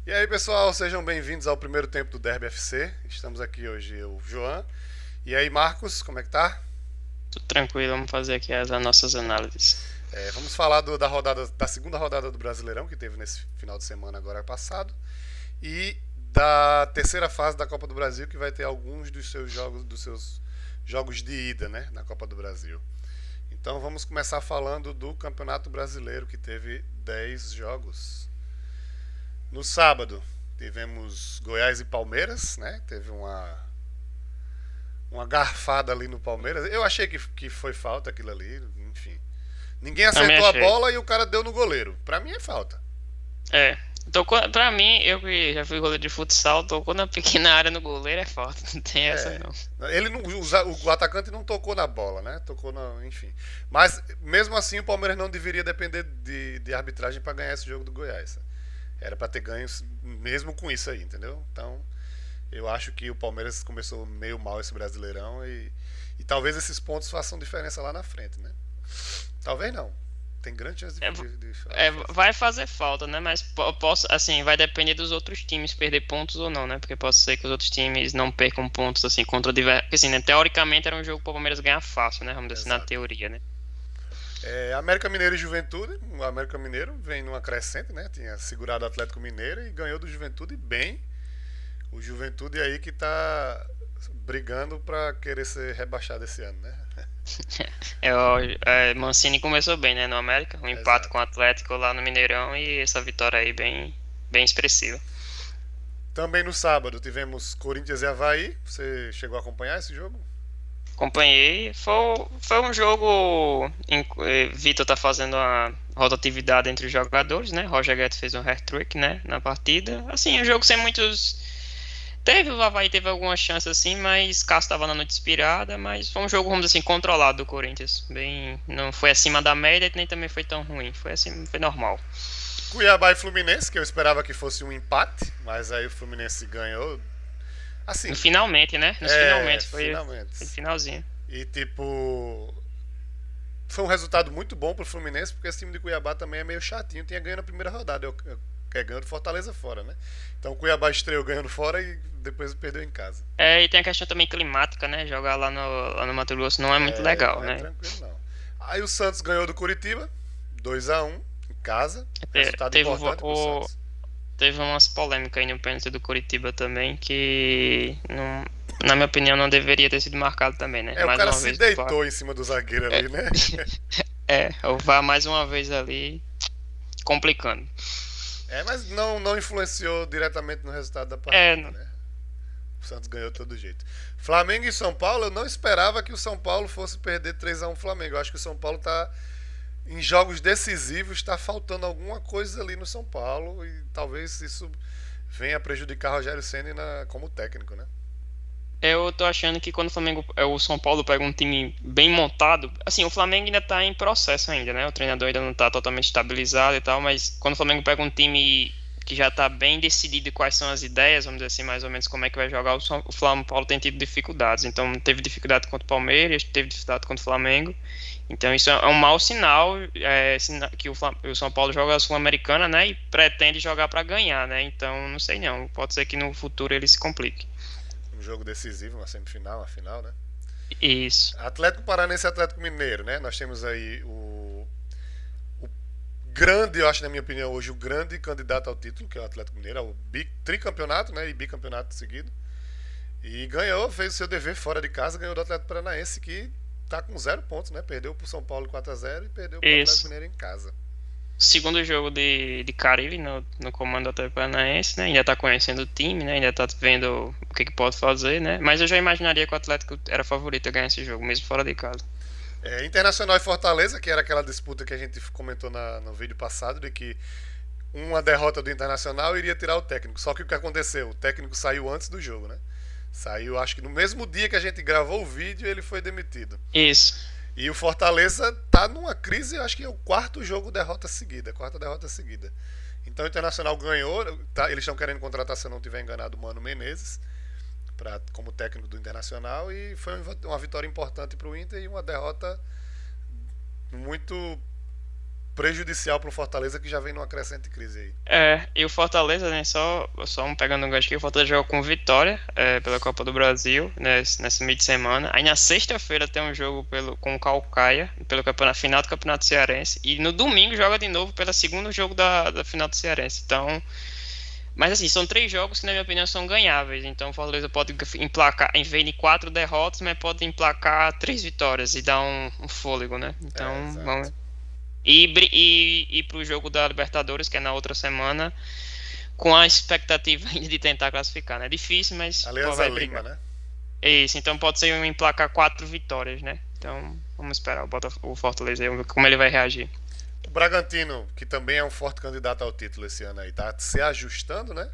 E aí, pessoal, sejam bem-vindos ao primeiro tempo do Derby FC. Estamos aqui hoje, eu, João. E aí, Marcos, como é que tá? Tudo tranquilo, vamos fazer aqui as nossas análises. Vamos falar da rodada, da segunda rodada do Brasileirão, que teve nesse final de semana agora passado, e da terceira fase da Copa do Brasil, que vai ter alguns dos seus jogos de ida, né, na Copa do Brasil. Então vamos começar falando do Campeonato Brasileiro, que teve 10 jogos. No sábado, tivemos Goiás e Palmeiras, né? Teve uma garfada ali no Palmeiras. Eu achei que foi falta aquilo ali, enfim. Ninguém Também acertou a achei. bola e o cara deu no goleiro. Pra mim é falta. É. Pra mim, eu que já fui goleiro de futsal, tocou na pequena área no goleiro é falta. Não tem essa É. não. Ele não, o atacante não tocou na bola, né? Tocou na. Enfim. Mas mesmo assim o Palmeiras não deveria depender de arbitragem pra ganhar esse jogo do Goiás. Era pra ter ganhos mesmo com isso aí, entendeu? Então, eu acho que o Palmeiras começou meio mal esse Brasileirão e talvez esses pontos façam diferença lá na frente, né? Talvez não. Tem grande chance É, de fazer. vai fazer falta, né? Mas posso, assim, vai depender dos outros times perder pontos ou não, né? Porque pode ser que os outros times não percam pontos assim contra porque, assim, né? Teoricamente era um jogo pro Palmeiras ganhar fácil, né? Vamos dizer assim, na Exato. teoria, né? América Mineiro e Juventude. O América Mineiro vem numa crescente, né? Tinha segurado o Atlético Mineiro e ganhou do Juventude bem. O Juventude aí que tá brigando pra querer ser rebaixado esse ano, né? Mancini começou bem, né? No América, um empate com Exato. o Atlético lá no Mineirão e essa vitória aí bem expressiva. Também no sábado tivemos Corinthians e Havaí. Você chegou a acompanhar esse jogo? Acompanhei. Foi um jogo. Vitor tá fazendo a rotatividade entre os jogadores, né? Roger Guedes fez um hat-trick, né? Na partida. Assim, um jogo sem muitos. Teve o Avaí, teve algumas chances assim, mas Cássio estava na noite inspirada. Mas foi um jogo, vamos dizer assim, controlado do Corinthians. Bem, não foi acima da média, nem também foi tão ruim. Foi assim, foi normal. Cuiabá e Fluminense, que eu esperava que fosse um empate, mas aí o Fluminense ganhou. No Assim, finalmente, né? Nos finalmente, foi finalmente. finalzinho. E tipo, foi um resultado muito bom pro Fluminense, porque esse time de Cuiabá também é meio chatinho. Tinha ganho na primeira rodada, ganhando Fortaleza fora, né? Então o Cuiabá estreou ganhando fora e depois perdeu em casa. E tem a questão também climática, né? Jogar lá no Mato Grosso não é muito Não legal, é né? tranquilo não. Aí o Santos ganhou do Curitiba, 2-1 em casa. Resultado Teve, importante pro Santos. teve umas polêmicas aí no pênalti do Curitiba também, que não, na minha opinião não deveria ter sido marcado também, né? O Mais cara uma se vez o VAR. deitou em cima do zagueiro É, ali, né? o VAR mais uma vez ali complicando. Mas não influenciou diretamente no resultado da partida, Não. né? O Santos ganhou de todo jeito. Flamengo e São Paulo, eu não esperava que o São Paulo fosse perder 3-1 Flamengo. Eu acho que o São Paulo tá em jogos decisivos, está faltando alguma coisa ali no São Paulo e talvez isso venha prejudicar Rogério Ceni como técnico, né? Eu tô achando que quando o São Paulo pega um time bem montado, assim, o Flamengo ainda tá em processo ainda, né? O treinador ainda não tá totalmente estabilizado e tal, mas quando o Flamengo pega um time que já tá bem decidido quais são as ideias, vamos dizer assim, mais ou menos como é que vai jogar, o Flamengo Paulo tem tido dificuldades. Então, teve dificuldade contra o Palmeiras, teve dificuldade contra o Flamengo. Então, isso é um mau sinal, que o São Paulo joga a Sul-Americana, né? E pretende jogar para ganhar, né? Então, não sei não. Pode ser que no futuro ele se complique. Um jogo decisivo, uma semifinal, uma final, né? Isso. Atlético Paranense e Atlético Mineiro, né? Nós temos aí o grande, eu acho na minha opinião hoje, o grande candidato ao título, que é o Atlético Mineiro, é o tricampeonato, né? E bicampeonato seguido. E ganhou, fez o seu dever fora de casa, ganhou do Atlético Paranaense, que tá com 0 pontos, né? Perdeu pro São Paulo 4-0 e perdeu pro Atlético Isso. Mineiro em casa. Segundo jogo de Carille no comando do Atlético Paranaense, né? Ainda tá conhecendo o time, né? Ainda tá vendo o que pode fazer, né? Mas eu já imaginaria que o Atlético era favorito a ganhar esse jogo, mesmo fora de casa. Internacional e Fortaleza, que era aquela disputa que a gente comentou no vídeo passado, de que uma derrota do Internacional iria tirar o técnico. Só que o que aconteceu? O técnico saiu antes do jogo, né? Saiu, acho que no mesmo dia que a gente gravou o vídeo, ele foi demitido. Isso. E o Fortaleza tá numa crise, eu acho que é o quarto jogo derrota seguida, quarta derrota seguida. Então o Internacional ganhou, tá, eles estão querendo contratar, se eu não estiver enganado, o Mano Menezes como técnico do Internacional e foi uma vitória importante para o Inter e uma derrota muito prejudicial pro Fortaleza que já vem numa crescente crise aí. E o Fortaleza, né, só um pegando um gancho aqui, o Fortaleza joga com Vitória, pela Copa do Brasil, né, nesse meio de semana. Aí na sexta-feira tem um jogo com o Caucaia, pelo final do Campeonato Cearense. E no domingo joga de novo pelo segundo jogo da final do Cearense. Então, mas assim, são 3 jogos que na minha opinião são ganháveis. Então o Fortaleza pode emplacar, em vez de 4 derrotas, mas pode emplacar 3 vitórias e dar um fôlego, né? Então, vamos... Exato. E pro jogo da Libertadores, que é na outra semana, com a expectativa ainda de tentar classificar, né? É difícil, mas Alianza vai Lima, brigar. né? É isso, então pode ser um emplacar 4 vitórias, né? Então vamos esperar o Fortaleza aí, vamos ver como ele vai reagir. O Bragantino, que também é um forte candidato ao título esse ano aí, tá se ajustando, né?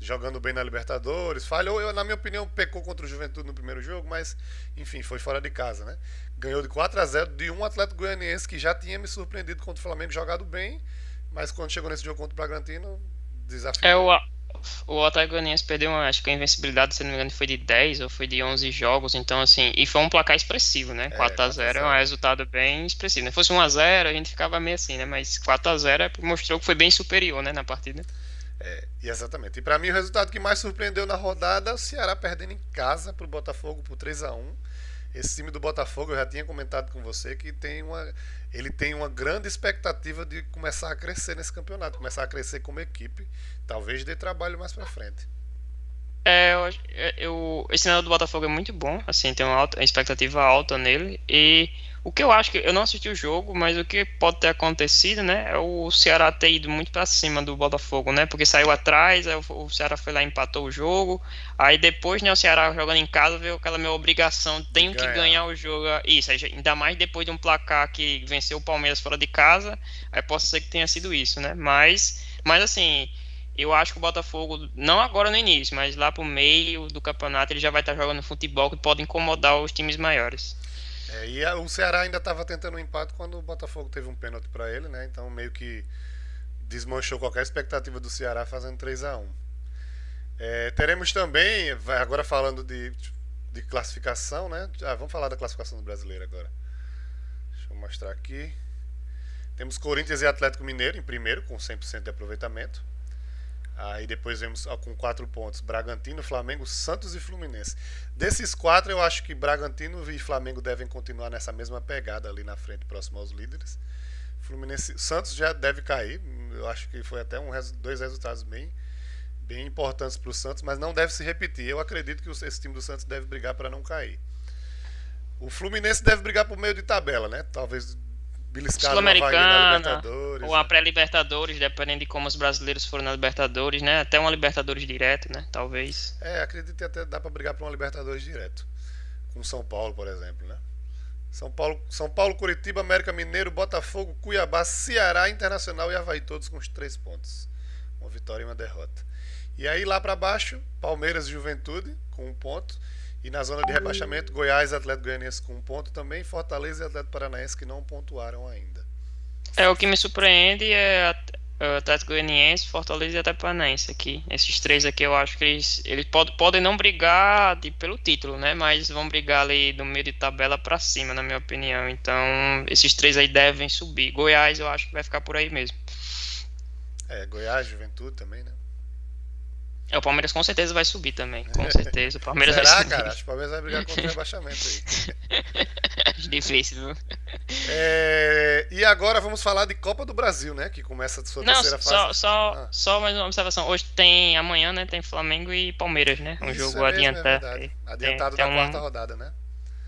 Jogando bem na Libertadores. Falhou, na minha opinião, pecou contra o Juventude no primeiro jogo, mas enfim, foi fora de casa, né? Ganhou de 4-0 de um Atlético Goianiense que já tinha me surpreendido contra o Flamengo, jogado bem, mas quando chegou nesse jogo contra o Bragantino, É desafiou. o Atlético Goianiense perdeu, acho que a invencibilidade, se não me engano, foi de 10 ou foi de 11 jogos, então assim, e foi um placar expressivo, né? 4-0 é um 4-0. resultado bem expressivo, né? Se fosse 1-0, a gente ficava meio assim, né? Mas 4-0 mostrou que foi bem superior, né, na partida. E exatamente. E pra mim o resultado que mais surpreendeu na rodada é o Ceará perdendo em casa pro Botafogo por 3-1. Esse time do Botafogo, eu já tinha comentado com você que ele tem uma grande expectativa de começar a crescer nesse campeonato, começar a crescer como equipe, talvez dê trabalho mais pra frente. Esse treinador do Botafogo é muito bom, assim, tem uma expectativa alta nele. E o que eu acho que eu não assisti o jogo, mas o que pode ter acontecido, né, é o Ceará ter ido muito pra cima do Botafogo, né, porque saiu atrás, aí o Ceará foi lá e empatou o jogo. Aí depois, né, o Ceará jogando em casa veio aquela minha obrigação, De tenho que ganhar. ganhar o jogo. Isso, ainda mais depois de um placar que venceu o Palmeiras fora de casa, aí possa ser que tenha sido isso, né, mas assim. Eu acho que o Botafogo, não agora no início, mas lá pro meio do campeonato, ele já vai estar jogando futebol que pode incomodar os times maiores. O Ceará ainda estava tentando um empate quando o Botafogo teve um pênalti pra ele, né? Então meio que desmanchou qualquer expectativa do Ceará fazendo 3-1. Teremos também, agora falando de classificação, né? Vamos falar da classificação do brasileiro agora. Deixa eu mostrar aqui. Temos Corinthians e Atlético Mineiro em primeiro, com 100% de aproveitamento. Aí depois vemos com 4 pontos Bragantino, Flamengo, Santos e Fluminense. Desses 4, eu acho que Bragantino e Flamengo devem continuar nessa mesma pegada ali na frente, próximo aos líderes. Fluminense, Santos já deve cair. Eu acho que foi até dois resultados bem importantes para o Santos, mas não deve se repetir. Eu acredito que esse time do Santos deve brigar para não cair. O Fluminense deve brigar por meio de tabela, né? Talvez beliscar uma vaguinha na Sul-Americana, ou Libertadores, a né? pré-Libertadores, dependendo de como os brasileiros foram na Libertadores, né? Até uma Libertadores direto, né? Talvez. Acredito que até dá para brigar por uma Libertadores direto. Com São Paulo, por exemplo, né? São Paulo, Curitiba, América Mineiro, Botafogo, Cuiabá, Ceará, Internacional e Avaí, todos com os 3 pontos. Uma vitória e uma derrota. E aí lá para baixo, Palmeiras e Juventude com 1 ponto. E na zona de rebaixamento, Goiás e Atlético Goianiense com 1 ponto também. Fortaleza e Atlético Paranaense que não pontuaram ainda. O que me surpreende é o Atlético Goianiense, Fortaleza e Atlético Paranaense aqui. Esses 3 aqui eu acho que eles podem não brigar pelo título, né? Mas vão brigar ali do meio de tabela pra cima, na minha opinião. Então, esses 3 aí devem subir. Goiás eu acho que vai ficar por aí mesmo. Goiás, Juventude também, né? O Palmeiras com certeza vai subir também, com certeza. O Palmeiras vai Será, cara? subir. Acho que o Palmeiras vai brigar contra o rebaixamento aí. Acho difícil, viu? E agora vamos falar de Copa do Brasil, né? Que começa a sua Não, terceira fase. só mais uma observação. Hoje tem, amanhã, né, tem Flamengo e Palmeiras, né? Um Isso jogo é mesmo, é adiantado. verdade. Adiantado da quarta rodada, né?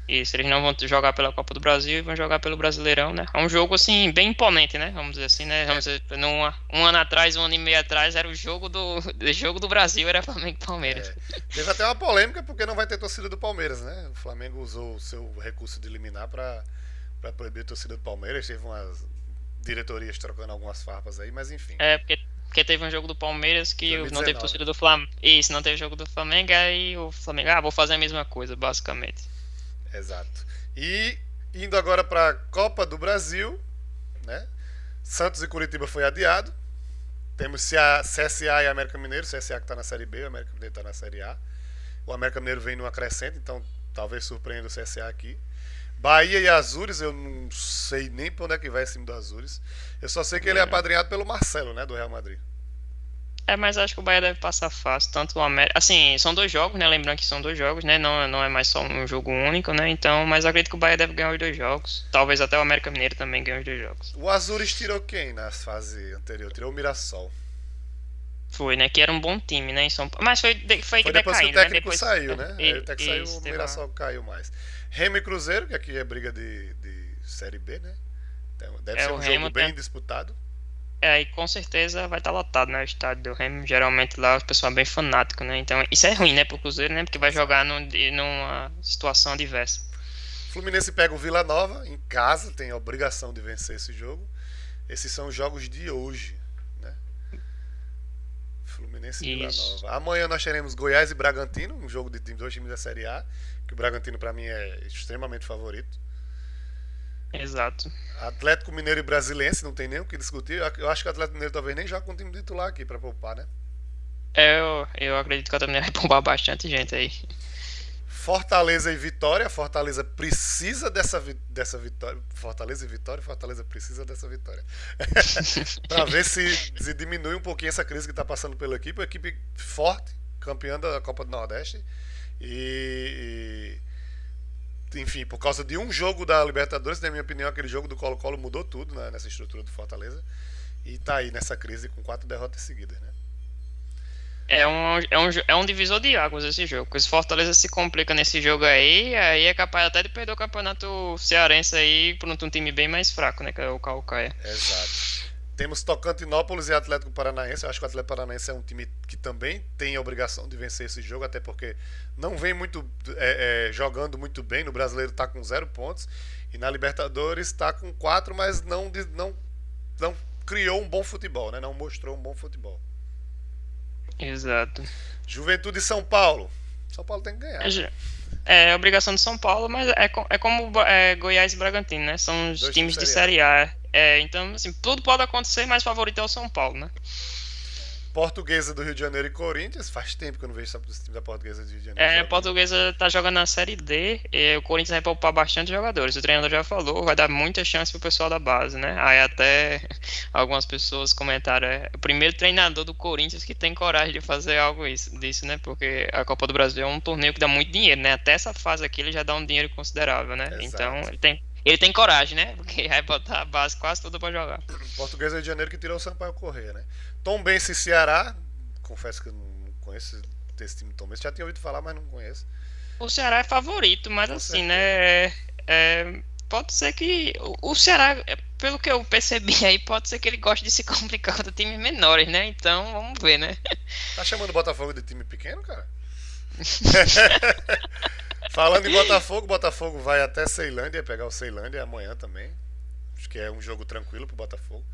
Isso, eles não vão jogar pela Copa do Brasil e vão jogar pelo Brasileirão, né? É um jogo, assim, bem imponente, né? Vamos dizer assim, né? Vamos dizer, um ano atrás, 1 ano e meio atrás, era o jogo do Brasil, era Flamengo e Palmeiras. Teve até uma polêmica porque não vai ter torcida do Palmeiras, né? O Flamengo usou o seu recurso de liminar para proibir a torcida do Palmeiras. Teve umas diretorias trocando algumas farpas aí, mas enfim. Porque teve um jogo do Palmeiras que não teve 2019. torcida do Flamengo. Isso, não teve jogo do Flamengo, aí o Flamengo, vou fazer a mesma coisa, basicamente. Exato. E indo agora para a Copa do Brasil, né? Santos e Curitiba foi adiado. Temos CSA e América Mineiro. CSA que está na Série B, o América Mineiro está na Série A. O América Mineiro vem numa crescente, então talvez surpreenda o CSA aqui. Bahia e Azures, eu não sei nem pra onde é que vai esse time do Azures. Eu só sei que ele é apadrinhado pelo Marcelo, né, do Real Madrid. Mas acho que o Bahia deve passar fácil, tanto o América. Assim, são dois jogos, né? Lembrando que são dois jogos, né? Não é mais só um jogo único, né? Então, mas acredito que o Bahia deve ganhar os dois jogos. Talvez até o América Mineiro também ganhe os dois jogos. O Azures tirou quem na fase anterior? Tirou o Mirassol. Foi, né? Que era um bom time, né? Em São Paulo. Mas foi Foi depois que o decaindo, né? técnico Depois. saiu, né? Aí o técnico saiu, Isso, o teve uma. Mirassol caiu mais. Remo e Cruzeiro, que aqui é briga de Série B, né? Então, deve ser O um jogo Remo bem tem. disputado. E com certeza vai estar lotado, né? O estádio do Remo. Geralmente lá o pessoal é bem fanático, né? Então isso é ruim, né? Pro Cruzeiro, né? Porque vai jogar numa situação adversa. Fluminense pega o Vila Nova em casa, tem a obrigação de vencer esse jogo. Esses são os jogos de hoje, né? Fluminense e Vila Isso, Nova. Amanhã nós teremos Goiás e Bragantino, um jogo de dois times da Série A, que o Bragantino para mim é extremamente favorito. exato. Atlético Mineiro e Brasiliense, não tem nem o que discutir. Eu acho que o Atlético Mineiro talvez nem joga com o time titular aqui para poupar, né? Eu acredito que a Atlético vai bombar bastante gente aí. Fortaleza e Vitória. Fortaleza precisa dessa vitória. Fortaleza e Vitória. Fortaleza precisa dessa vitória. Para ver se diminui um pouquinho essa crise que está passando pela equipe. Uma equipe forte, campeã da Copa do Nordeste. E, enfim, por causa de um jogo da Libertadores, na minha opinião, aquele jogo do Colo-Colo mudou tudo, né, nessa estrutura do Fortaleza. E tá aí nessa crise com 4 derrotas seguidas, né? É um divisor de águas esse jogo. Porque se Fortaleza se complica nesse jogo aí é capaz até de perder o campeonato cearense aí por um time bem mais fraco, né? Que é o Caucaia. Exato. Temos Tocantinópolis e Atlético Paranaense. Eu acho que o Atlético Paranaense é um time que também tem a obrigação de vencer esse jogo, até porque não vem muito jogando muito bem. No Brasileiro está com 0 pontos e na Libertadores está com 4, mas não criou um bom futebol, né? Não mostrou um bom futebol. Exato. Juventude e São Paulo. São Paulo tem que ganhar, É, né? ju- é obrigação de São Paulo, mas é como Goiás e Bragantino, né? São os Dois times times de de Série A. Série A. Então, assim, tudo pode acontecer, mas favorito é o São Paulo, né? Portuguesa do Rio de Janeiro e Corinthians. Faz tempo que eu não vejo esse time da Portuguesa do Rio de Janeiro A jogando. Portuguesa tá jogando na Série D, e o Corinthians vai poupar bastante jogadores. O treinador já falou, vai dar muita chance pro pessoal da base, né? Aí até algumas pessoas comentaram, o primeiro treinador do Corinthians que tem coragem de fazer algo disso, né? Porque a Copa do Brasil é um torneio que dá muito dinheiro, né? Até essa fase aqui ele já dá um dinheiro considerável, né? Então Exato. ele tem coragem, né? Porque vai botar a base quase toda pra jogar. Portuguesa do Rio de Janeiro que tirou o Sampaio Corrêa, né? Tombense e Ceará. Confesso que eu não conheço esse time do Tombense. Já tinha ouvido falar, mas não conheço. O Ceará é favorito, mas Com assim, certeza. né? Pode ser que o Ceará, pelo que eu percebi aí, pode ser que ele goste de se complicar com times menores, né? Então, vamos ver, né? Tá chamando o Botafogo de time pequeno, cara? Falando em Botafogo, Botafogo vai até Ceilândia, pegar o Ceilândia amanhã também. Acho que é um jogo tranquilo pro Botafogo.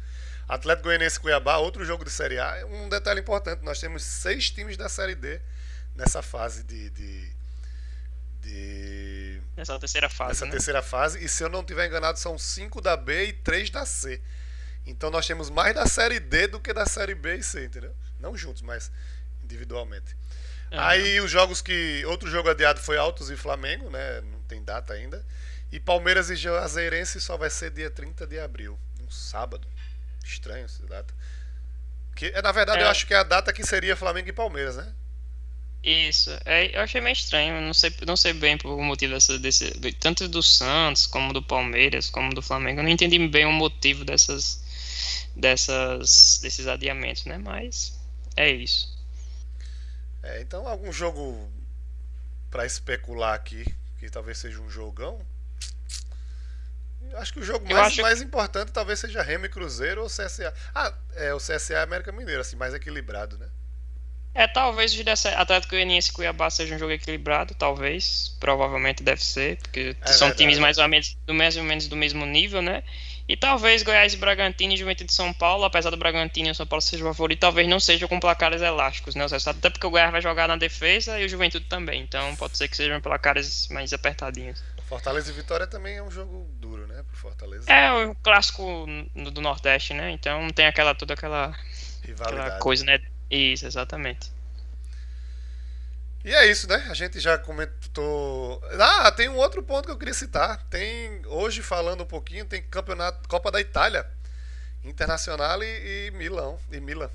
Atlético Goianiense e Cuiabá, outro jogo de Série A. Um detalhe importante, nós temos 6 times da Série D nessa fase de Nessa terceira fase, nessa né? terceira fase. E se eu não estiver enganado, são 5 da B e 3 da C. Então nós temos mais da Série D do que da Série B e C, entendeu? Não juntos, mas individualmente. Aham. Aí os jogos que. Outro jogo adiado foi Altos e Flamengo, né? Não tem data ainda. E Palmeiras e Juazeirense só vai ser dia 30 de abril, um sábado. Estranho essa data. Na verdade, eu É, acho que é a data que seria Flamengo e Palmeiras, né? isso. Eu achei meio estranho, não sei bem por motivo tanto do Santos, como do Palmeiras, como do Flamengo. Eu não entendi bem o motivo desses adiamentos, né? Mas é isso. Então, algum jogo para especular aqui, que talvez seja um jogão. Acho que o jogo Eu mais, acho mais importante talvez seja Remo e Cruzeiro ou CSA. O CSA é América Mineiro, assim, mais equilibrado, né? Talvez o Atlético Goianiense e Cuiabá seja um jogo equilibrado, talvez, provavelmente deve ser, porque É são times verdade, é. mais ou menos do mesmo nível, né? E talvez Goiás e Bragantino e Juventude de São Paulo, apesar do Bragantino e o São Paulo sejam favorito, talvez não sejam com placares elásticos, né? Os resultados, até porque o Goiás vai jogar na defesa e o Juventude também, então pode ser que sejam placares mais apertadinhos. Fortaleza e Vitória também é um jogo duro, né? Pro Fortaleza. É o clássico do Nordeste, né? Então tem toda aquela Rivalidade. coisa, né? Isso, exatamente. E é isso, né? A gente já comentou. Ah, tem um outro ponto que eu queria citar. Tem hoje falando um pouquinho, tem campeonato Copa da Itália, Internacional e Milão e Milan.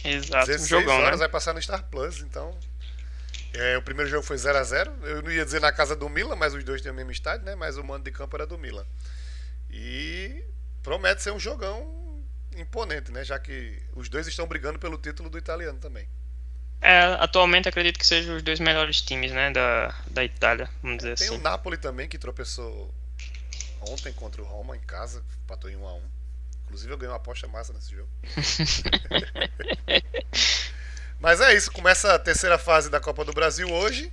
Exato, um 16 jogão, horas né? vai passar no Star Plus, então o primeiro jogo foi 0-0. Eu não ia dizer na casa do Milan, mas os dois têm o mesmo estádio, né? Mas o mando de campo era do Milan. E promete ser um jogão imponente, né? Já que os dois estão brigando pelo título do italiano também. Atualmente acredito que sejam os dois melhores times, né, da Itália, vamos dizer Tem o assim. Napoli também que tropeçou ontem contra o Roma em casa, empatou em 1-1. Inclusive eu ganhei uma aposta massa nesse jogo. Mas é isso, começa a terceira fase da Copa do Brasil hoje.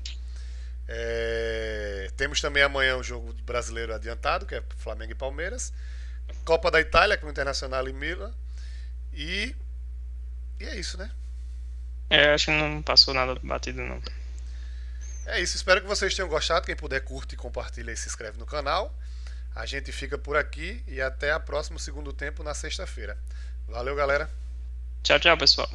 Temos também amanhã o jogo brasileiro adiantado, que é Flamengo e Palmeiras. Copa da Itália com o Internacional e Milan. E, e é isso, né? Acho que não passou nada batido, não. É isso, espero que vocês tenham gostado. Quem puder, curte, compartilha e se inscreve no canal. A gente fica por aqui e até a próximo segundo tempo na sexta-feira. Valeu, galera. Tchau, tchau, pessoal.